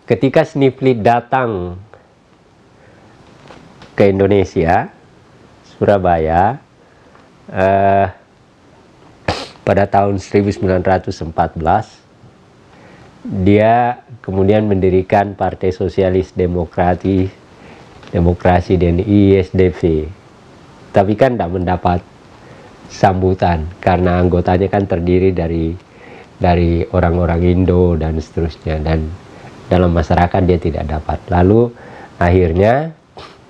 Ketika Snifly datang ke Indonesia, Surabaya, pada tahun 1914, dia kemudian mendirikan Partai Sosialis Demokrasi dan ISDV. Tapi kan tidak mendapat sambutan karena anggotanya kan terdiri dari orang-orang Indo dan seterusnya, dan dalam masyarakat dia tidak dapat. Lalu akhirnya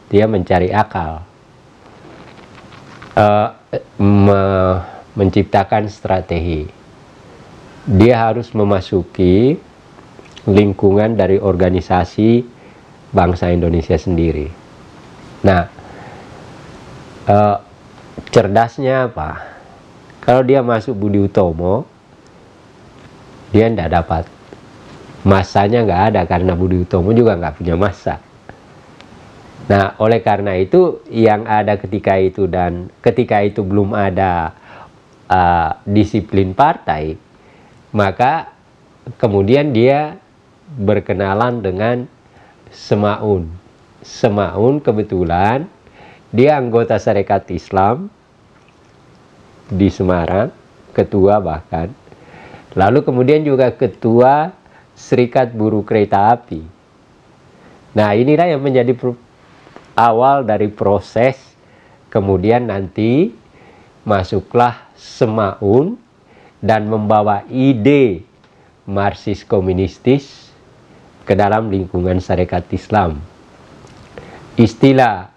dia mencari akal, menciptakan strategi. Dia harus memasuki lingkungan dari organisasi bangsa Indonesia sendiri. Nah, cerdasnya apa? Kalau dia masuk Budi Utomo, dia tidak dapat. Masanya nggak ada karena Budi Utomo juga nggak punya massa. Nah, oleh karena itu yang ada ketika itu, dan ketika itu belum ada disiplin partai, maka kemudian dia berkenalan dengan Semaun. Semaun kebetulan dia anggota Sarekat Islam di Semarang, ketua bahkan. Lalu kemudian juga ketua Serikat Buruh Kereta Api. Nah, inilah yang menjadi awal dari proses. Kemudian nanti masuklah Semaun dan membawa ide Marxis komunistis ke dalam lingkungan Sarekat Islam. Istilah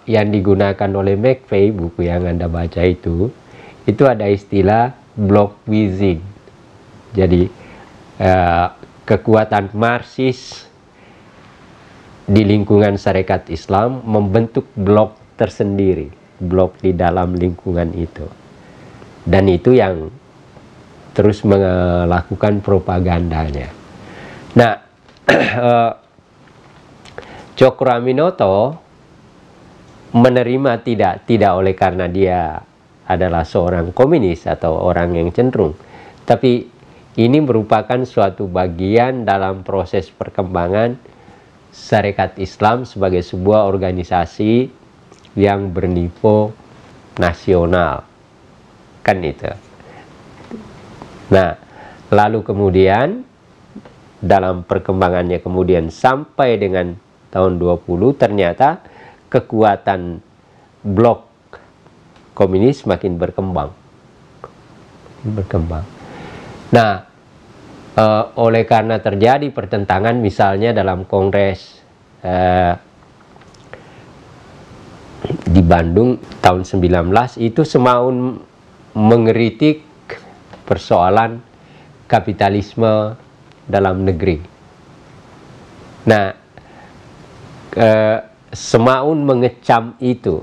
yang digunakan oleh McVeigh, buku yang Anda baca itu ada istilah blockwism. Jadi kekuatan Marxis di lingkungan Sarekat Islam membentuk blok tersendiri, blok di dalam lingkungan itu, dan itu yang terus melakukan propagandanya. Nah, Cokroaminoto menerima tidak oleh karena dia adalah seorang komunis atau orang yang cenderung, tapi ini merupakan suatu bagian dalam proses perkembangan Sarekat Islam sebagai sebuah organisasi yang berniveau nasional, kan itu. Nah, lalu kemudian dalam perkembangannya kemudian sampai dengan tahun 20 ternyata kekuatan blok komunis makin berkembang. Nah, oleh karena terjadi pertentangan misalnya dalam kongres di Bandung tahun 19 itu, Semaun mengkritik persoalan kapitalisme dalam negeri. Nah, Semaun mengecam itu,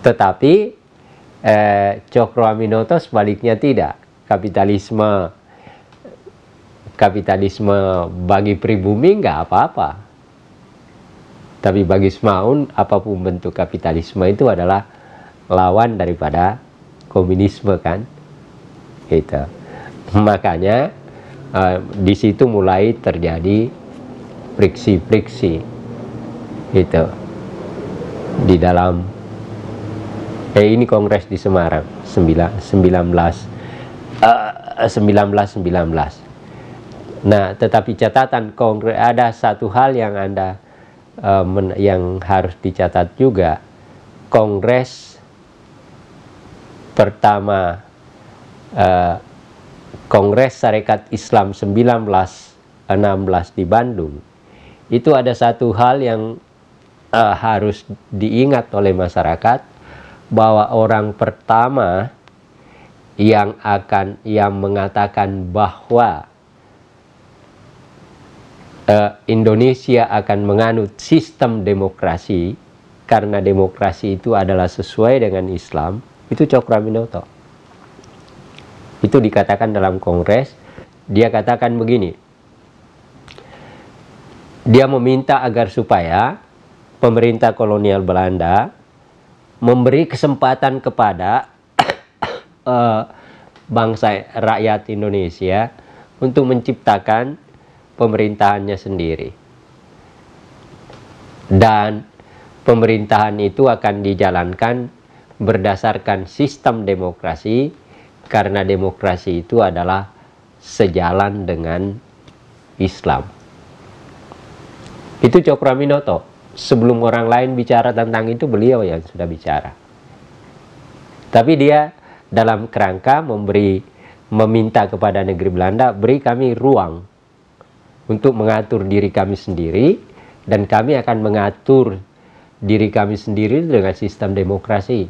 tetapi Cokroaminoto sebaliknya tidak. Kapitalisme bagi pribumi nggak apa-apa, tapi bagi Semaun apapun bentuk kapitalisme itu adalah lawan daripada komunisme, kan gitu. Makanya di situ mulai terjadi friksi-friksi gitu di dalam ini kongres di Semarang 1919. Nah, tetapi catatan kongres, ada satu hal yang yang harus dicatat juga. Kongres pertama, Kongres Sarekat Islam 1916 di Bandung, itu ada satu hal yang harus diingat oleh masyarakat, bahwa orang pertama yang mengatakan bahwa Indonesia akan menganut sistem demokrasi karena demokrasi itu adalah sesuai dengan Islam, itu Cokroaminoto. Itu dikatakan dalam kongres. Dia katakan begini, Dia meminta agar supaya pemerintah kolonial Belanda memberi kesempatan kepada bangsa rakyat Indonesia untuk menciptakan pemerintahannya sendiri. Dan pemerintahan itu akan dijalankan berdasarkan sistem demokrasi, karena demokrasi itu adalah sejalan dengan Islam. Itu Cokroaminoto. Sebelum orang lain bicara tentang itu, beliau yang sudah bicara. Tapi dia dalam kerangka meminta kepada negeri Belanda, beri kami ruang untuk mengatur diri kami sendiri, dan kami akan mengatur diri kami sendiri dengan sistem demokrasi.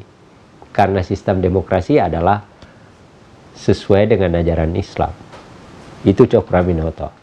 Karena sistem demokrasi adalah sesuai dengan ajaran Islam. Itu Cokroaminoto.